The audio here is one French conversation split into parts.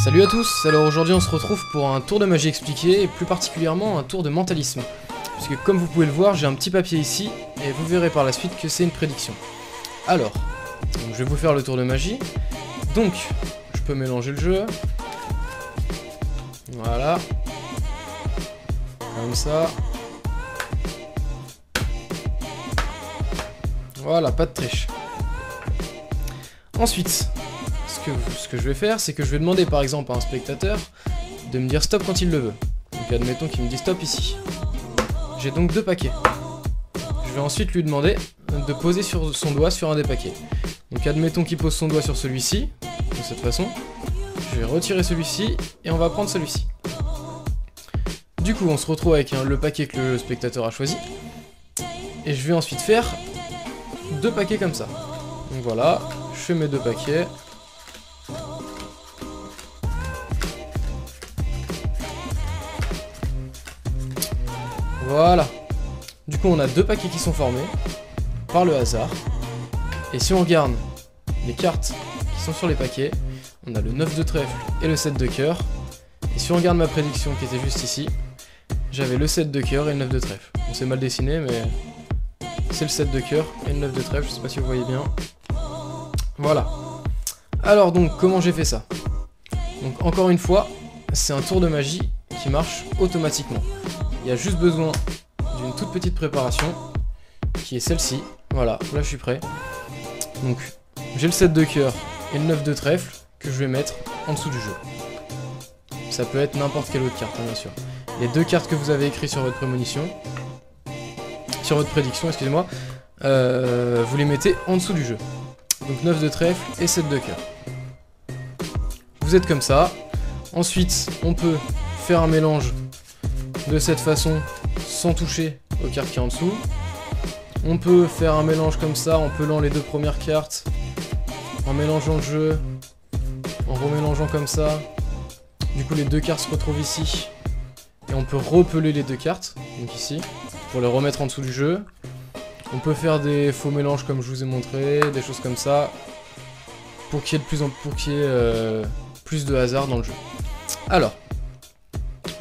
Salut à tous, alors aujourd'hui on se retrouve pour un tour de magie expliqué, et plus particulièrement un tour de mentalisme. Puisque comme vous pouvez le voir, j'ai un petit papier ici, et vous verrez par la suite que c'est une prédiction. Alors, donc je vais vous faire le tour de magie. Donc, je peux mélanger le jeu. Voilà. Comme ça. Voilà, pas de triche. Ensuite, ce que je vais faire, c'est que je vais demander par exemple à un spectateur de me dire stop quand il le veut. Donc admettons qu'il me dit stop ici. J'ai donc 2 paquets. Je vais ensuite lui demander de poser son doigt sur un des paquets. Donc admettons qu'il pose son doigt sur celui-ci, de cette façon. Je vais retirer celui-ci et on va prendre celui-ci. Du coup on se retrouve avec le paquet que le spectateur a choisi. Et je vais ensuite faire 2 paquets comme ça. Donc voilà, je fais mes 2 paquets. Voilà. Du coup on a 2 paquets qui sont formés par le hasard. Et si on regarde les cartes qui sont sur les paquets, on a le 9 de trèfle et le 7 de cœur. Et si on regarde ma prédiction qui était juste ici, j'avais le 7 de cœur et le 9 de trèfle. On s'est mal dessiné mais c'est le 7 de cœur et le 9 de trèfle, je sais pas si vous voyez bien. Voilà. Alors donc comment j'ai fait ça? Donc encore une fois, c'est un tour de magie qui marche automatiquement. Il y a juste besoin d'une toute petite préparation, qui est celle-ci. Voilà, là je suis prêt. Donc, j'ai le 7 de cœur et le 9 de trèfle que je vais mettre en dessous du jeu. Ça peut être n'importe quelle autre carte, hein, bien sûr. Les 2 cartes que vous avez écrites sur votre prémonition, sur votre prédiction, excusez-moi, vous les mettez en dessous du jeu. Donc 9 de trèfle et 7 de cœur. Vous êtes comme ça. Ensuite, on peut faire un mélange de cette façon, sans toucher aux cartes qui est en dessous. On peut faire un mélange comme ça, en pelant les 2 premières cartes, en mélangeant le jeu, en remélangeant comme ça. Du coup, les 2 cartes se retrouvent ici. Et on peut repeler les 2 cartes, donc ici, pour les remettre en dessous du jeu. On peut faire des faux mélanges comme je vous ai montré, des choses comme ça, pour qu'il y ait plus de hasard dans le jeu. Alors,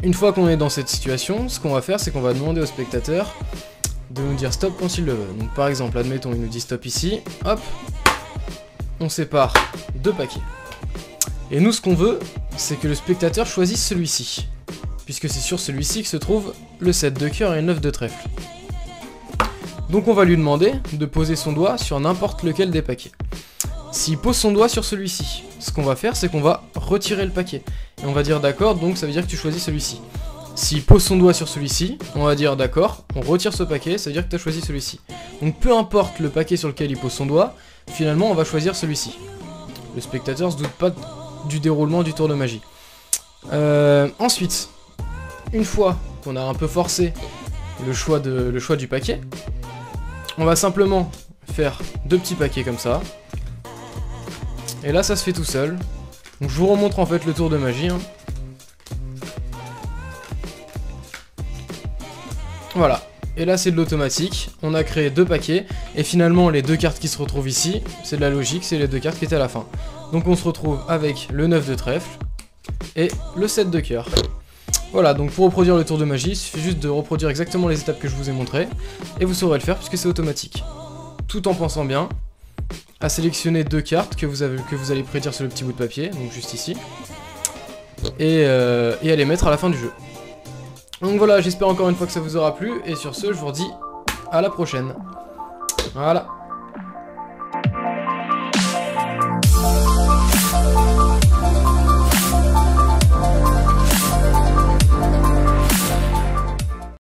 une fois qu'on est dans cette situation, ce qu'on va faire, c'est qu'on va demander au spectateur de nous dire stop quand il le veut. Donc par exemple, admettons, il nous dit stop ici, hop, on sépare 2 paquets. Et nous, ce qu'on veut, c'est que le spectateur choisisse celui-ci, puisque c'est sur celui-ci que se trouve le 7 de cœur et le 9 de trèfle. Donc on va lui demander de poser son doigt sur n'importe lequel des paquets. S'il pose son doigt sur celui-ci, ce qu'on va faire, c'est qu'on va retirer le paquet. Et on va dire d'accord, donc ça veut dire que tu choisis celui-ci. S'il pose son doigt sur celui-ci, on va dire d'accord, on retire ce paquet, ça veut dire que tu as choisi celui-ci. Donc peu importe le paquet sur lequel il pose son doigt, finalement on va choisir celui-ci. Le spectateur se doute pas du déroulement du tour de magie. Ensuite, une fois qu'on a un peu forcé le choix du paquet, on va simplement faire 2 petits paquets comme ça. Et là ça se fait tout seul. Donc je vous remontre en fait le tour de magie. Hein. Voilà. Et là c'est de l'automatique. On a créé 2 paquets. Et finalement les 2 cartes qui se retrouvent ici, c'est de la logique, c'est les 2 cartes qui étaient à la fin. Donc on se retrouve avec le 9 de trèfle et le 7 de cœur. Voilà, donc pour reproduire le tour de magie, il suffit juste de reproduire exactement les étapes que je vous ai montrées. Et vous saurez le faire puisque c'est automatique. Tout en pensant bien à sélectionner 2 cartes que vous allez prédire sur le petit bout de papier, donc juste ici, et à les mettre à la fin du jeu. Donc voilà, j'espère encore une fois que ça vous aura plu, et sur ce, je vous redis à la prochaine. Voilà.